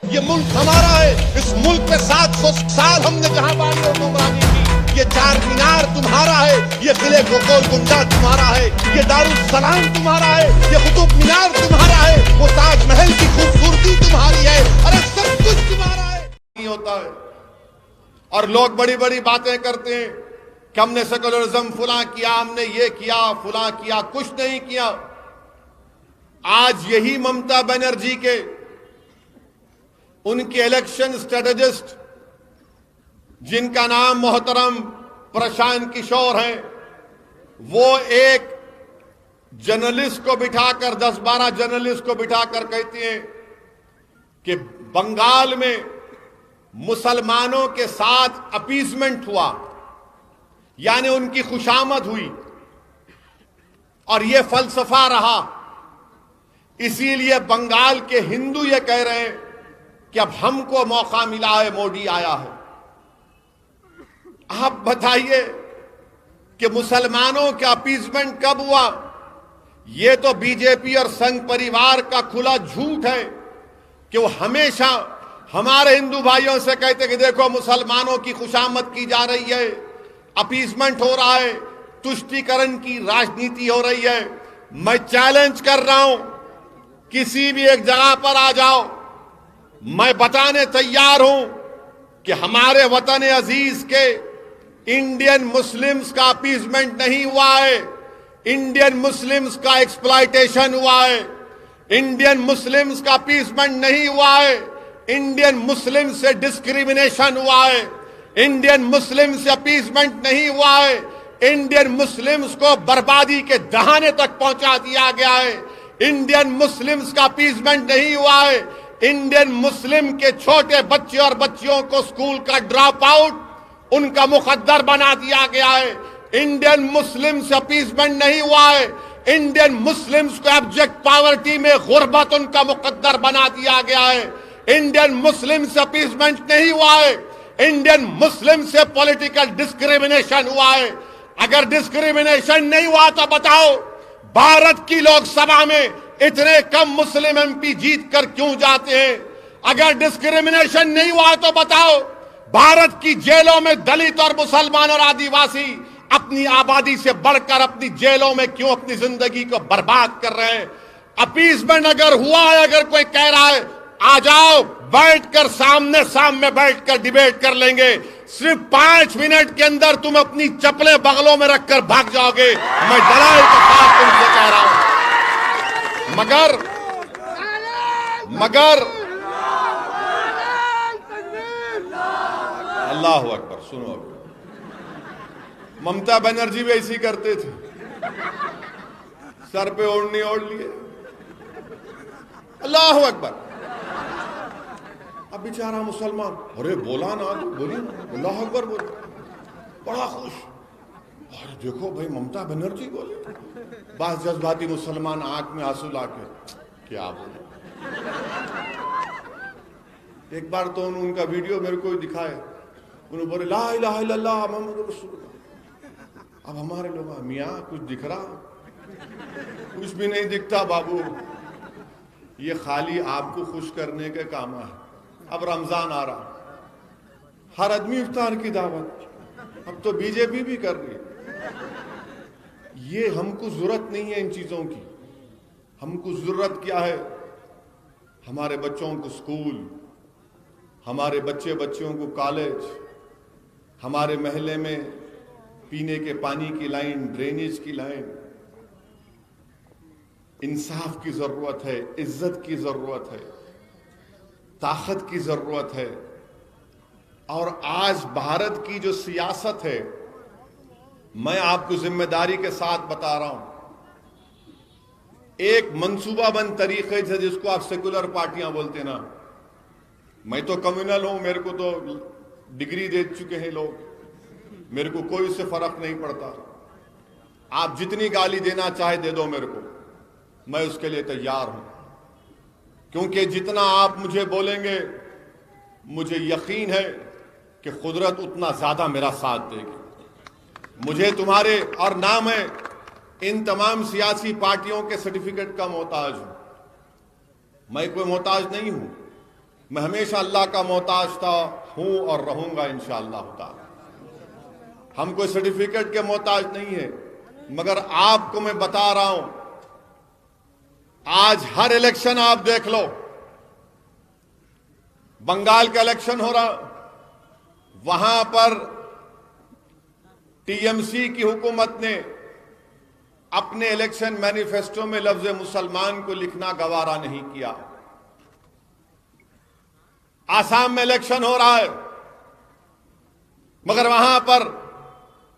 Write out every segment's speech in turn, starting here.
ये मुल्क हमारा है। इस मुल्क पे 700 साल हमने जहां बानी और गुमरानी की। ये चार मीनार तुम्हारा है, ये किले गोल गुंडा तुम्हारा है, ये दारुल सलाम तुम्हारा है, ये कुतुब मीनार तुम्हारा है, वो ताजमहल की खूबसूरती तुम्हारी है। अरे सब कुछ तुम्हारा है। नहीं होता है और लोग बड़ी बड़ी बातें करते हैं कि हमने सेकुलरिज्म फुला किया, हमने ये किया फुला किया। कुछ नहीं किया। आज यही ममता बनर्जी के उनके इलेक्शन स्ट्रेटेजिस्ट जिनका नाम मोहतरम प्रशांत किशोर है, वो एक जर्नलिस्ट को बिठाकर 10-12 जर्नलिस्ट को बिठाकर कहते हैं कि बंगाल में मुसलमानों के साथ अपीजमेंट हुआ, यानी उनकी खुशामद हुई और यह फलसफा रहा। इसीलिए बंगाल के हिंदू ये कह रहे हैं कि अब हमको मौका मिला है, मोदी आया है। आप बताइए कि मुसलमानों का अपीजमेंट कब हुआ? यह तो बीजेपी और संघ परिवार का खुला झूठ है कि वो हमेशा हमारे हिंदू भाइयों से कहते कि देखो मुसलमानों की खुशामद की जा रही है, अपीजमेंट हो रहा है, तुष्टीकरण की राजनीति हो रही है। मैं चैलेंज कर रहा हूं, किसी भी एक जगह पर आ जाओ, मैं बताने तैयार हूं कि हमारे वतन अजीज के इंडियन मुस्लिम्स का अपीजमेंट नहीं हुआ है, इंडियन मुस्लिम्स का एक्सप्लॉयटेशन हुआ है। इंडियन मुस्लिम्स का अपीजमेंट नहीं हुआ है, इंडियन मुस्लिम से डिस्क्रिमिनेशन हुआ है। इंडियन मुस्लिम से अपीजमेंट नहीं हुआ है, इंडियन मुस्लिम्स को बर्बादी के दहाने तक पहुंचा दिया गया है। इंडियन मुस्लिम्स का अपीजमेंट नहीं हुआ है, इंडियन मुस्लिम के छोटे बच्चे और बच्चियों को स्कूल का ड्रॉप आउट उनका मुकद्दर बना दिया गया है। इंडियन मुस्लिम से अपीजमेंट नहीं हुआ है, इंडियन मुस्लिम्स को एब्जेक्ट पॉवर्टी में गुर्बत उनका मुकद्दर बना दिया गया है। इंडियन मुस्लिम से अपीजमेंट नहीं हुआ है, इंडियन मुस्लिम से पॉलिटिकल डिस्क्रिमिनेशन हुआ है। अगर डिस्क्रिमिनेशन नहीं हुआ तो बताओ, भारत की लोकसभा में इतने कम मुस्लिम एमपी जीत कर क्यों जाते हैं? अगर डिस्क्रिमिनेशन नहीं हुआ तो बताओ, भारत की जेलों में दलित और मुसलमान और आदिवासी अपनी आबादी से बढ़कर अपनी जेलों में क्यों अपनी जिंदगी को बर्बाद कर रहे हैं? अपीजमेंट अगर हुआ है, अगर कोई कह रहा है आ जाओ, बैठकर सामने सामने बैठकर डिबेट कर लेंगे। सिर्फ 5 मिनट के अंदर तुम अपनी चप्पलें बगलों में रखकर भाग जाओगे, मैं दलाल के साथ तुमसे कह रहा हूं। मगर अल्लाह अकबर, सुनो, ममता बनर्जी भी ऐसी करते थे, सर पे ओढ़नी ओढ़ लिए, अल्लाह अकबर। अब बेचारा मुसलमान, अरे बोला ना तो बोलिए, अल्लाह अकबर बोले, बड़ा खुश। अरे देखो भाई ममता बनर्जी बोले। बस जज्बाती मुसलमान आंख में आंसू लाके क्या बोले। एक बार तो उनका वीडियो मेरे को दिखाए, उन्होंने बोले ला इलाहा इल्लल्लाह मुहम्मद रसूलुल्लाह। अब हमारे लोग, मियाँ कुछ दिख रहा? कुछ भी नहीं दिखता बाबू, ये खाली आपको खुश करने के काम है। अब रमजान आ रहा, हर आदमी इफ्तार की दावत, अब तो बीजेपी भी कर रही है। ये हमको जरूरत नहीं है इन चीजों की। हमको जरूरत क्या है? हमारे बच्चों को स्कूल, हमारे बच्चे बच्चियों को कॉलेज, हमारे महल्ले में पीने के पानी की लाइन, ड्रेनेज की लाइन। इंसाफ की जरूरत है, इज्जत की जरूरत है, ताकत की जरूरत है। और आज भारत की जो सियासत है, मैं आपको जिम्मेदारी के साथ बता रहा हूं, एक मंसूबाबंद तरीके से, जिसको आप सेकुलर पार्टियां बोलते ना, मैं तो कम्युनल हूं, मेरे को तो डिग्री दे चुके हैं लोग, मेरे को कोई उससे फर्क नहीं पड़ता। आप जितनी गाली देना चाहे दे दो मेरे को, मैं उसके लिए तैयार हूं। क्योंकि जितना आप मुझे बोलेंगे, मुझे यकीन है कि कुदरत उतना ज्यादा मेरा साथ देगी। मुझे तुम्हारे, और नाम है, इन तमाम सियासी पार्टियों के सर्टिफिकेट का मोहताज हूं। मैं कोई मोहताज नहीं हूं। मैं हमेशा अल्लाह का मोहताज था, हूं और रहूंगा इंशाअल्लाह ताला। हम कोई सर्टिफिकेट के मोहताज नहीं है, मगर आपको मैं बता रहा हूं, आज हर इलेक्शन आप देख लो, बंगाल का इलेक्शन हो रहा, वहां पर टीएमसी की हुकूमत ने अपने इलेक्शन मैनिफेस्टो में लफ्ज मुसलमान को लिखना गवारा नहीं किया। आसाम में इलेक्शन हो रहा है, मगर वहां पर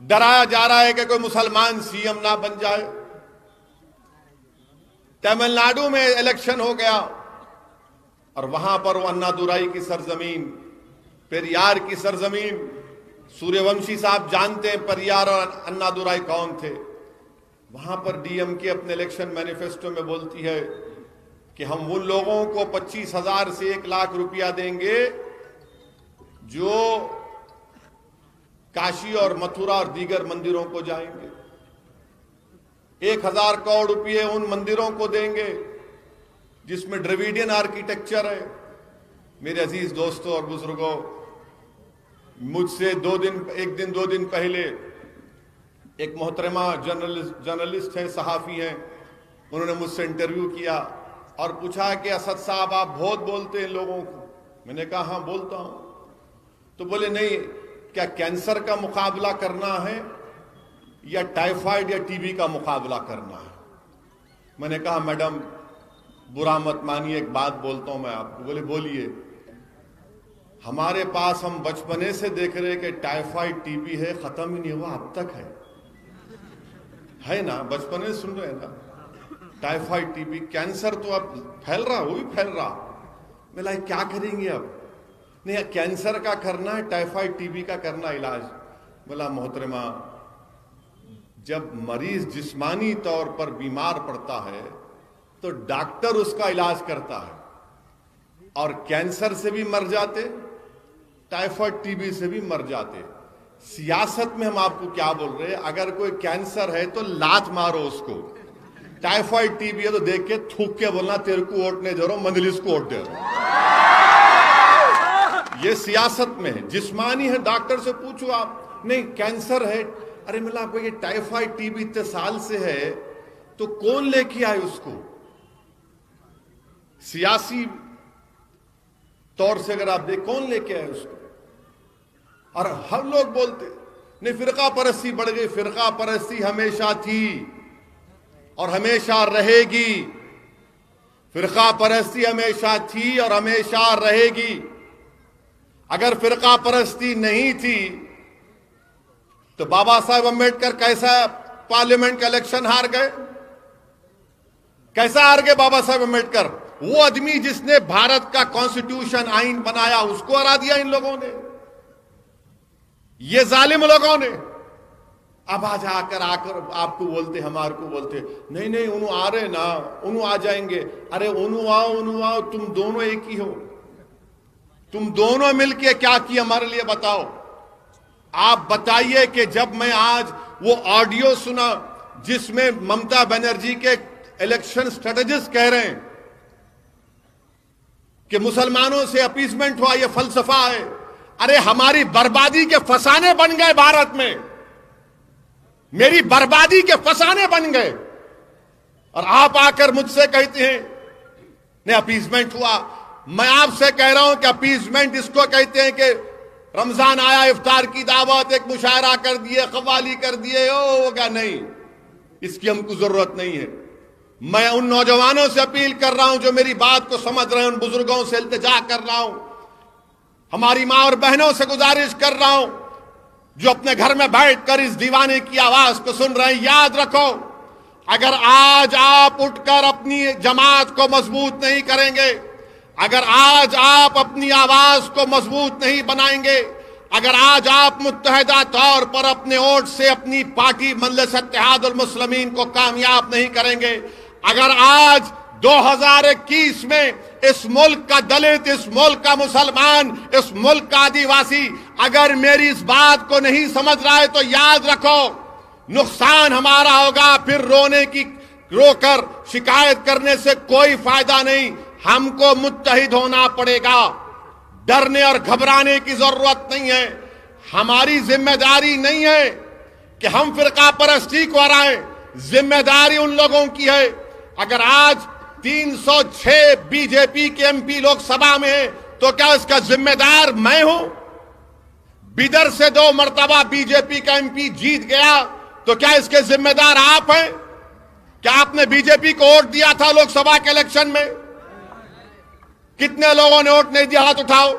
डराया जा रहा है कि कोई मुसलमान सीएम ना बन जाए। तमिलनाडु में इलेक्शन हो गया और वहां पर वो अन्नादुराई की सरजमीन, पेरियार की सरजमीन, सूर्यवंशी साहब जानते हैं पेरियार और अन्नादुराई कौन थे। वहां पर डीएमके अपने इलेक्शन मैनिफेस्टो में बोलती है कि हम उन लोगों को 25,000 से 1 लाख रुपया देंगे जो काशी और मथुरा और दीगर मंदिरों को जाएंगे। 1,000 करोड़ रुपये उन मंदिरों को देंगे जिसमें द्रविडियन आर्किटेक्चर है। मेरे अजीज दोस्तों और बुजुर्गों, मुझसे 2 दिन पहले एक मोहतरमा जर्नलिस्ट हैं, सहाफी हैं, उन्होंने मुझसे इंटरव्यू किया और पूछा कि असद साहब आप बहुत बोलते हैं लोगों को। मैंने कहा हाँ बोलता हूं। तो बोले नहीं, क्या कैंसर का मुकाबला करना है या टाइफाइड या टीबी का मुकाबला करना है? मैंने कहा मैडम बुरा मत मानिए, एक बात बोलता हूं मैं आपको। बोले बोलिए। हमारे पास हम बचपने से देख रहे कि टाइफाइड टीबी है, खत्म ही नहीं हुआ, अब तक है ना, बचपने से सुन रहे हैं ना, टाइफाइड टीबी। कैंसर तो अब फैल रहा, वो भी फैल रहा। बोला क्या करेंगे अब? नहीं, कैंसर का करना है, टाइफाइड टीबी का करना इलाज। बोला मोहतरमा, जब मरीज जिस्मानी तौर पर बीमार पड़ता है तो डॉक्टर उसका इलाज करता है, और कैंसर से भी मर जाते, टाइफाइड टीबी से भी मर जाते। सियासत में हम आपको क्या बोल रहे हैं, अगर कोई कैंसर है तो लात मारो उसको, टाइफाइड टीबी है तो देख के थूक के बोलना तेरे को वोट नहीं दे रहा हूं, मंजलिस को वोट दे रहा हूं। ये सियासत में है। जिस्मानी है, डॉक्टर से पूछो आप, नहीं कैंसर है, अरे मिला आपको ये टाइफाइड टीबी इतने साल से है तो कौन लेके आए उसको? सियासी तौर से अगर आप देख, कौन लेके आए उसको? और हर लोग बोलते नहीं, फिरका परस्ती बढ़ गई। फिरका परस्ती हमेशा थी और हमेशा रहेगी। फिरका परस्ती हमेशा थी और हमेशा रहेगी। अगर फिरका परस्ती नहीं थी तो बाबा साहब अम्बेडकर कैसा पार्लियामेंट का इलेक्शन हार गए? कैसा हार गए बाबा साहब अम्बेडकर? वो आदमी जिसने भारत का कॉन्स्टिट्यूशन आइन बनाया, उसको हरा दिया इन लोगों ने, ये जालिम लोगों ने। अब आज आकर आपको बोलते, हमारे को बोलते नहीं नहीं उन्हों आ रहे ना, उन्हों आ जाएंगे। अरे उन्हों आओ, तुम दोनों एक ही हो। तुम दोनों मिलके क्या किया हमारे लिए बताओ। आप बताइए कि जब मैं आज वो ऑडियो सुना जिसमें ममता बनर्जी के इलेक्शन स्ट्रेटेजिस्ट कह रहे हैं कि मुसलमानों से अपीसमेंट हुआ, ये फलसफा है। अरे हमारी बर्बादी के फसाने बन गए भारत में, मेरी बर्बादी के फसाने बन गए, और आप आकर मुझसे कहते हैं नहीं अपीसमेंट हुआ। मैं आपसे कह रहा हूं कि अपीसमेंट इसको कहते हैं कि रमजान आया, इफ्तार की दावत, एक मुशायरा कर दिए, कव्वाली कर दिए, हो गया। नहीं, इसकी हमको जरूरत नहीं है। मैं उन नौजवानों से अपील कर रहा हूं जो मेरी बात को समझ रहे हैं, उन बुजुर्गों से इल्तिजा कर रहा हूं, हमारी मां और बहनों से गुजारिश कर रहा हूं जो अपने घर में बैठकर इस दीवाने की आवाज को सुन रहे हैं, याद रखो, अगर आज आप उठकर अपनी जमात को मजबूत नहीं करेंगे, अगर आज आप अपनी आवाज को मजबूत नहीं बनाएंगे, अगर आज आप मुत्तहिदा तौर पर अपने वोट से अपनी पार्टी मजलिस इत्तेहादुल मुस्लिमीन को कामयाब नहीं करेंगे, अगर आज 2021 में इस मुल्क का दलित, इस मुल्क का मुसलमान, इस मुल्क का आदिवासी अगर मेरी इस बात को नहीं समझ रहा है तो याद रखो, नुकसान हमारा होगा। फिर रोकर शिकायत करने से कोई फायदा नहीं। हमको मुत्तहिद होना पड़ेगा। डरने और घबराने की जरूरत नहीं है। हमारी जिम्मेदारी नहीं है कि हम फिरका परस्ती को हराएं, जिम्मेदारी उन लोगों की है। अगर आज 306 बीजेपी के एमपी लोकसभा में है तो क्या इसका जिम्मेदार मैं हूं? बिदर से 2 मर्तबा बीजेपी का एमपी जीत गया तो क्या इसके जिम्मेदार आप हैं? क्या आपने बीजेपी को वोट दिया था लोकसभा के इलेक्शन में? कितने लोगों ने वोट नहीं दिया? हाथ उठाओ।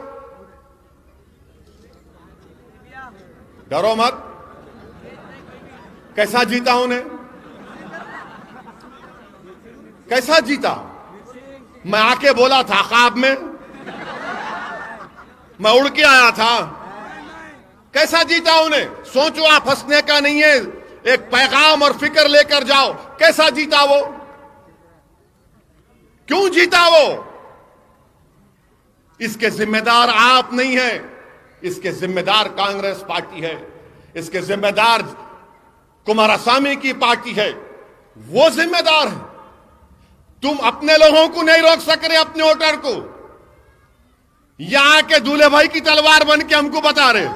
डरो मत। कैसा जीता उन्हें? कैसा जीता? मैं आके बोला था ख्वाब में, मैं उड़ के आया था। कैसा जीता उन्हें? सोचो आप, हंसने का नहीं है, एक पैगाम और फिक्र लेकर जाओ। कैसा जीता वो? क्यों जीता वो? इसके जिम्मेदार आप नहीं है, इसके जिम्मेदार कांग्रेस पार्टी है, इसके जिम्मेदार कुमारस्वामी की पार्टी है, वो जिम्मेदार है। तुम अपने लोगों को नहीं रोक सक रहे, अपने वोटर को। यहां के दूल्हे भाई की तलवार बन के हमको बता रहे,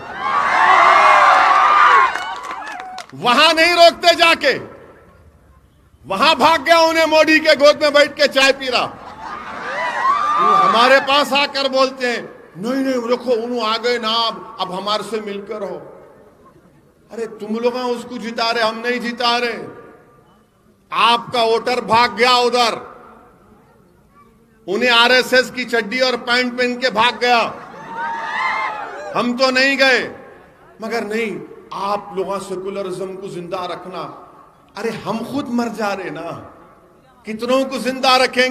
वहां नहीं रोकते जाके। वहां भाग गया उन्हें मोदी के गोद में बैठ के चाय पी रहा। हमारे पास आकर बोलते हैं नहीं नहीं देखो उन्होंने आ गए ना, अब हमारे से मिलकर रहो। अरे तुम लोग उसको जिता रहे, हम नहीं जिता रहे। आपका वोटर भाग गया उधर, उन्हें आरएसएस की चड्डी और पैंट पहन के भाग गया। हम तो नहीं गए। मगर नहीं, आप लोगों सेकुलरिज्म को जिंदा रखना। अरे हम खुद मर जा रहे ना, कितनों को जिंदा रखेंगे?